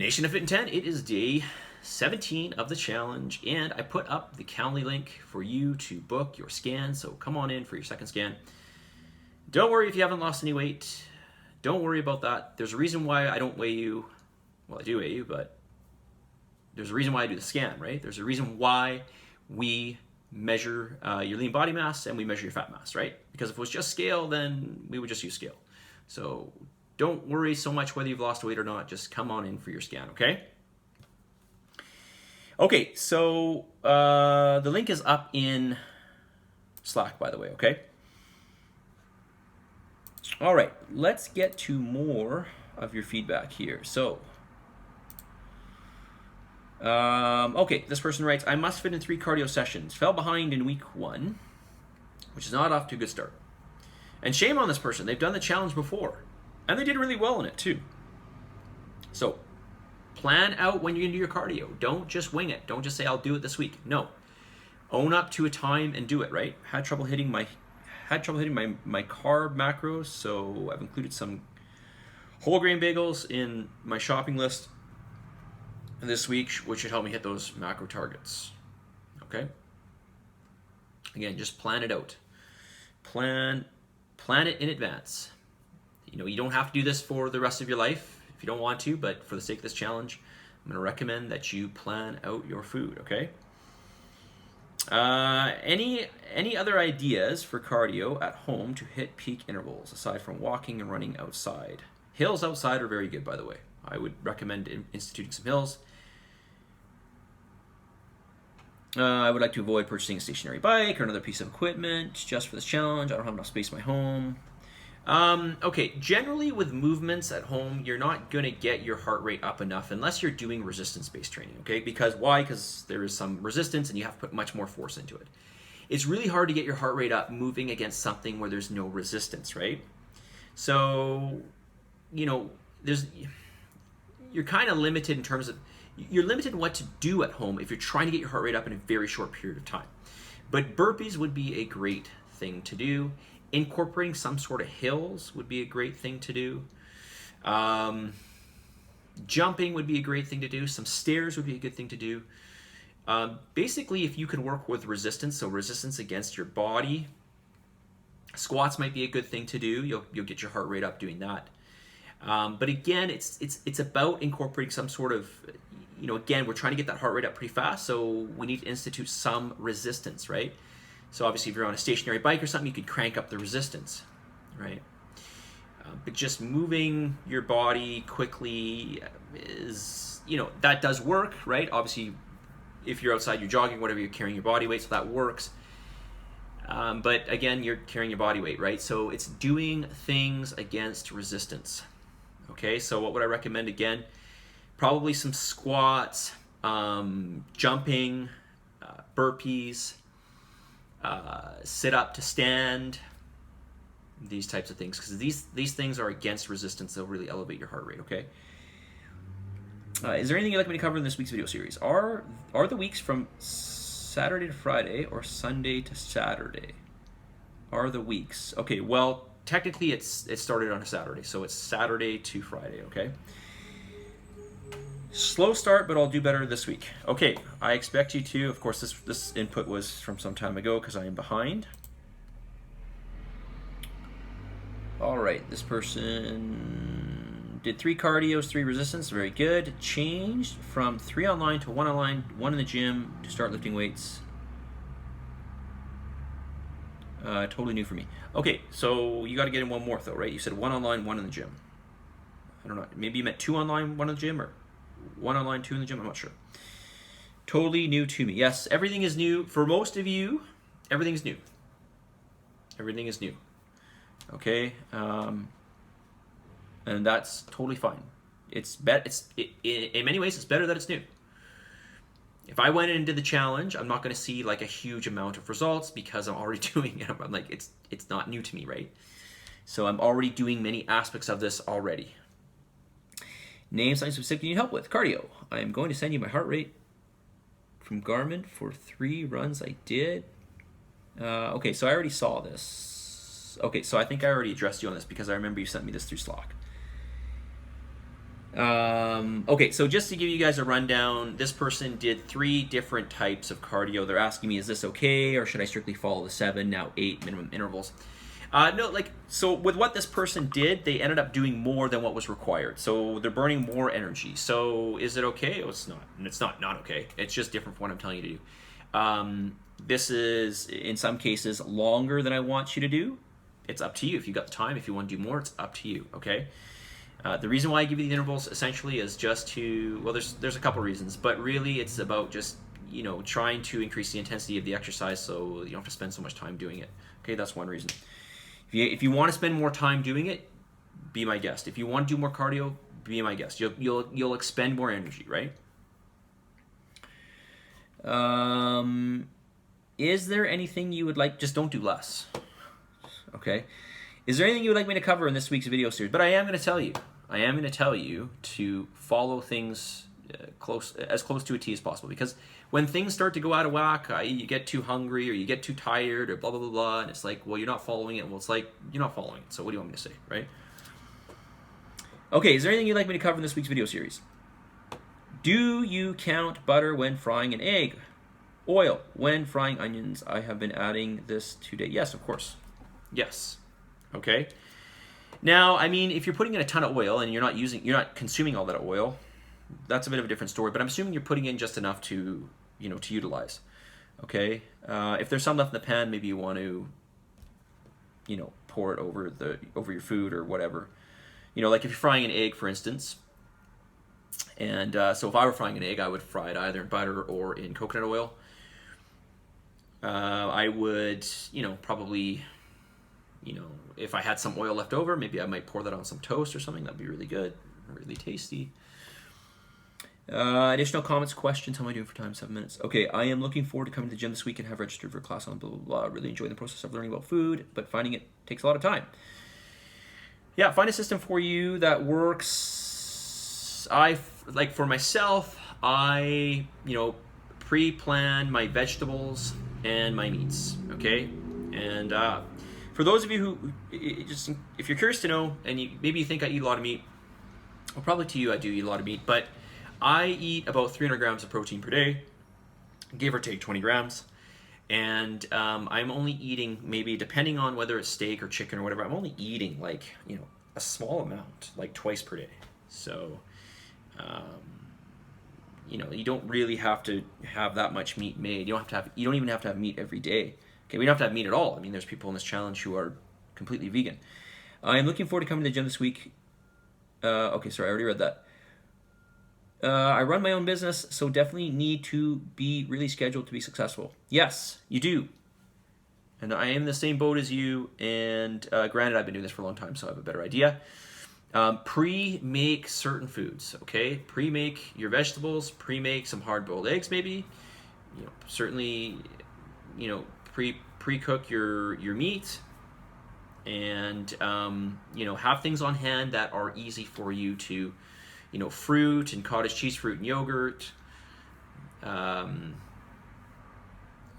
Nation of Fitin10, it is day 17 of the challenge, and I put up the Calendly link for you to book your scan, so come on in for your second scan. Don't worry if you haven't lost any weight. Don't worry about that. There's a reason why I don't weigh you. Well, I do weigh you, but there's a reason why I do the scan, right? There's a reason why we measure your lean body mass and we measure your fat mass, right? Because if it was just scale, then we would just use scale. So don't worry so much whether you've lost weight or not. Just come on in for your scan, okay? Okay, so the link is up in Slack, by the way, okay? All right, let's get to more of your feedback here. So, okay, this person writes, I must fit in 3 cardio sessions. Fell behind in week 1, which is not off to a good start. And shame on this person. They've done the challenge before, and they did really well in it too. So, plan out when you're going to do your cardio. Don't just wing it. Don't just say, I'll do it this week. No. Own up to a time and do it, right? Had trouble hitting my carb macros, so I've included some whole grain bagels in my shopping list this week, which should help me hit those macro targets. Okay? Again, just plan it out. Plan it in advance. You know, you don't have to do this for the rest of your life if you don't want to, but for the sake of this challenge, I'm going to recommend that you plan out your food, okay? Any other ideas for cardio at home to hit peak intervals aside from walking and running outside? Hills outside are very good, by the way. I would recommend instituting some hills. I would like to avoid purchasing a stationary bike or another piece of equipment just for this challenge. I don't have enough space in my home. Okay, generally with movements at home, you're not going to get your heart rate up enough unless you're doing resistance-based training, okay? Because why? Because there is some resistance and you have to put much more force into it. It's really hard to get your heart rate up moving against something where there's no resistance, right? So, you know, you're kind of limited in terms of, you're limited in what to do at home if you're trying to get your heart rate up in a very short period of time. But burpees would be a great thing to do. Incorporating some sort of hills would be a great thing to do. Jumping would be a great thing to do. Some stairs would be a good thing to do. Basically, if you can work with resistance, so resistance against your body, squats might be a good thing to do. You'll get your heart rate up doing that. But again, it's about incorporating some sort of, you know, again, we're trying to get that heart rate up pretty fast, so we need to institute some resistance, right? So obviously if you're on a stationary bike or something, you could crank up the resistance, right? But just moving your body quickly is, you know, that does work, right? Obviously, if you're outside, you're jogging, whatever, you're carrying your body weight, so that works. But again, you're carrying your body weight, right? So it's doing things against resistance. Okay, so what would I recommend again? Probably some squats, jumping, burpees, sit up to stand, these types of things, because these things are against resistance. They'll really elevate your heart rate, okay? Is there anything you'd like me to cover in this week's video series? Are the weeks from Saturday to Friday or Sunday to Saturday? Are the weeks? Okay, well, technically it started on a Saturday, so it's Saturday to Friday, okay? Slow start, but I'll do better this week. Okay, I expect you to. Of course, this input was from some time ago because I am behind. All right, this person did 3 cardios, 3 resistance. Very good. Changed from 3 online to 1 online, 1 in the gym to start lifting weights. Totally new for me. Okay, so you got to get in 1 more though, right? You said 1 online, 1 in the gym. I don't know. Maybe you meant 2 online, 1 in the gym, or 1 online, 2 in the gym. I'm not sure. Totally new to me. Yes, everything is new. For most of you, everything's new. Everything is new. Okay, and that's totally fine. In many ways, it's better that it's new. If I went in and did the challenge, I'm not going to see like a huge amount of results because I'm already doing it. I'm like, it's not new to me, right? So I'm already doing many aspects of this already. Name something specific you need help with. Cardio. I am going to send you my heart rate from Garmin for 3 runs I did. Okay, so I already saw this. Okay, so I think I already addressed you on this because I remember you sent me this through Slack. Okay, so just to give you guys a rundown, this person did 3 different types of cardio. They're asking me, is this okay, or should I strictly follow the 7, now 8 minimum intervals? No, like, so with what this person did, they ended up doing more than what was required. So they're burning more energy. So is it okay? Oh, it's not. It's not okay. It's just different from what I'm telling you to do. This is, in some cases, longer than I want you to do. It's up to you. If you got the time, if you want to do more, it's up to you, okay? The reason why I give you the intervals essentially is just to, well, there's a couple reasons, but really it's about just, trying to increase the intensity of the exercise so you don't have to spend so much time doing it. Okay, that's one reason. If you want to spend more time doing it, be my guest. If you want to do more cardio, be my guest. You'll expend more energy, right? Is there anything you would like? Just don't do less. Okay. Is there anything you would like me to cover in this week's video series? But I am going to tell you. I am going to tell you to follow things as close to a T as possible, because when things start to go out of whack, you get too hungry or you get too tired or blah, blah, blah, blah, and it's like, well, you're not following it. Well, it's like, you're not following it. So what do you want me to say, right? Okay, is there anything you'd like me to cover in this week's video series? Do you count butter when frying an egg? Oil when frying onions? I have been adding this today. Yes, of course. Yes. Okay. Now, I mean, if you're putting in a ton of oil and you're not consuming all that oil, that's a bit of a different story. But I'm assuming you're putting in just enough to, to utilize. Okay. If there's some left in the pan, maybe you want to, pour it over your food or whatever. Like if you're frying an egg, for instance. And so if I were frying an egg, I would fry it either in butter or in coconut oil. I would, probably, if I had some oil left over, maybe I might pour that on some toast or something. That'd be really good, really tasty. Additional comments, questions. How am I doing for time? 7 minutes. Okay, I am looking forward to coming to the gym this week and have registered for a class on blah, blah, blah. Really enjoying the process of learning about food, but finding it takes a lot of time. Yeah, find a system for you that works. Like for myself, I, pre-plan my vegetables and my meats, okay? And for those of you who, just if you're curious to know, and maybe you think I eat a lot of meat, well, probably to you I do eat a lot of meat, but I eat about 300 grams of protein per day, give or take 20 grams, and I'm only eating, maybe depending on whether it's steak or chicken or whatever, I'm only eating like, a small amount, like twice per day. So, you don't really have to have that much meat made. You don't even have to have meat every day. Okay, we don't have to have meat at all. I mean, there's people in this challenge who are completely vegan. I'm looking forward to coming to the gym this week. Okay, sorry, I already read that. I run my own business, so definitely need to be really scheduled to be successful. Yes, you do. And I am in the same boat as you, and granted, I've been doing this for a long time, so I have a better idea. Pre-make certain foods, okay? Pre-make your vegetables, pre-make some hard-boiled eggs maybe. Certainly, pre-cook your meat, and, have things on hand that are easy for you to, fruit and cottage cheese, fruit and yogurt,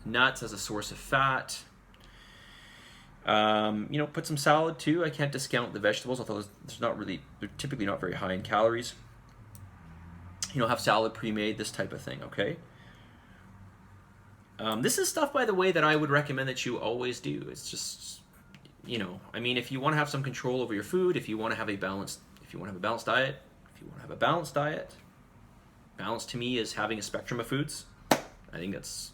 nuts as a source of fat. Put some salad too. I can't discount the vegetables, although they're typically not very high in calories. Have salad pre-made, this type of thing, okay? This is stuff, by the way, that I would recommend that you always do. It's just, I mean, if you want to have some control over your food, if you want to have a balanced diet, balance to me is having a spectrum of foods. I think that's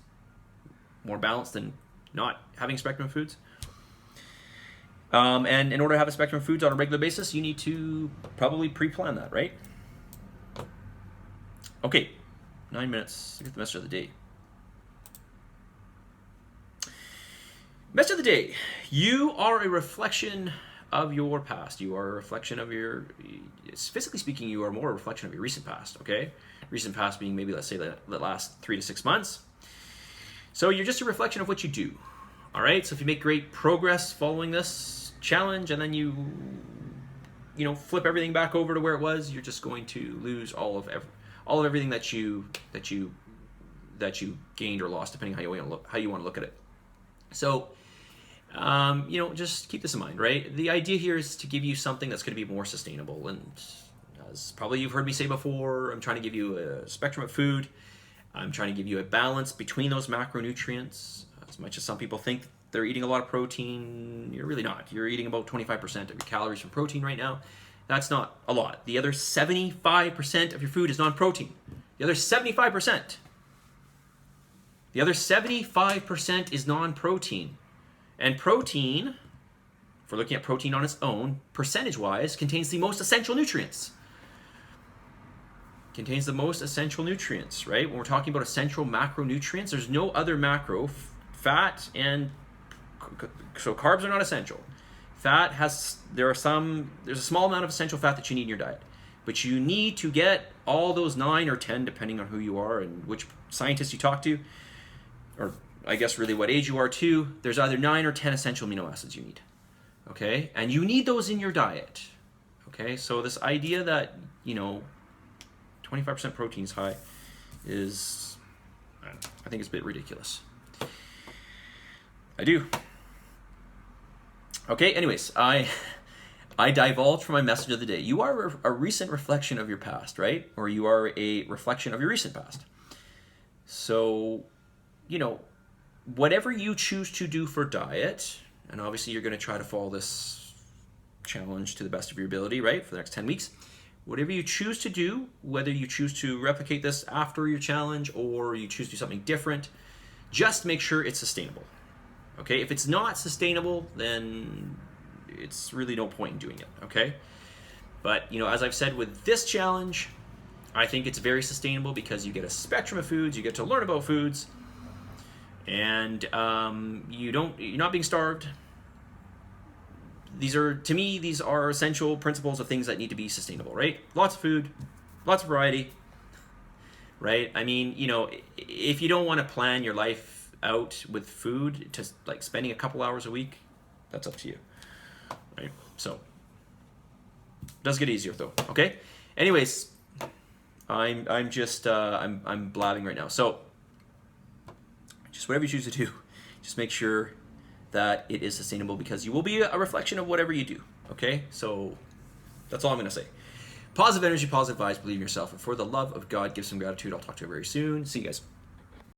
more balanced than not having a spectrum of foods. And in order to have a spectrum of foods on a regular basis, you need to probably pre-plan that, right? Okay, 9 minutes to get the message of the day. Message of the day. You are a reflection of your past. You are a reflection of physically speaking, you are more a reflection of your recent past, okay? Recent past being maybe, let's say, the last 3 to 6 months. So you're just a reflection of what you do, all right? So if you make great progress following this challenge and then you flip everything back over to where it was, you're just going to lose all of everything that you gained or lost, depending how you want to look at it. So, just keep this in mind, right? The idea here is to give you something that's going to be more sustainable, and As probably you've heard me say before, I'm trying to give you a spectrum of food. I'm trying to give you a balance between those macronutrients. As much as some people think they're eating a lot of protein, you're really not. You're eating about 25% of your calories from protein right now. That's not a lot. The other 75% of your food is non-protein. The other 75%. The other 75% is non-protein. And protein, if we're looking at protein on its own, percentage-wise, contains the most essential nutrients. Contains the most essential nutrients, right? When we're talking about essential macronutrients, there's no other macro, fat and, so carbs are not essential. Fat there's a small amount of essential fat that you need in your diet. But you need to get all those 9 or 10, depending on who you are and which scientist you talk to, or I guess really what age you are too. There's either 9 or 10 essential amino acids you need. Okay? And you need those in your diet. Okay? So this idea that, 25% protein is high is, I think it's a bit ridiculous. I do. Okay, anyways, I divulged from my message of the day. You are a recent reflection of your past, right? Or you are a reflection of your recent past. So, whatever you choose to do for diet, and obviously you're going to try to follow this challenge to the best of your ability, right, for the next 10 weeks. Whatever you choose to do, whether you choose to replicate this after your challenge or you choose to do something different, just make sure it's sustainable. Okay? If it's not sustainable, then it's really no point in doing it. Okay? But, as I've said with this challenge, I think it's very sustainable because you get a spectrum of foods, you get to learn about foods, and you're not being starved. These are essential principles of things that need to be sustainable, right? Lots of food, lots of variety, right? I mean, if you don't want to plan your life out with food, just like spending a couple hours a week, that's up to you, right? So, it does get easier though, okay? Anyways, I'm just I'm blabbing right now. So, just whatever you choose to do, just make sure that it is sustainable because you will be a reflection of whatever you do, okay? So that's all I'm going to say. Positive energy, positive vibes, believe in yourself, and for the love of God, give some gratitude. I'll talk to you very soon. See you guys.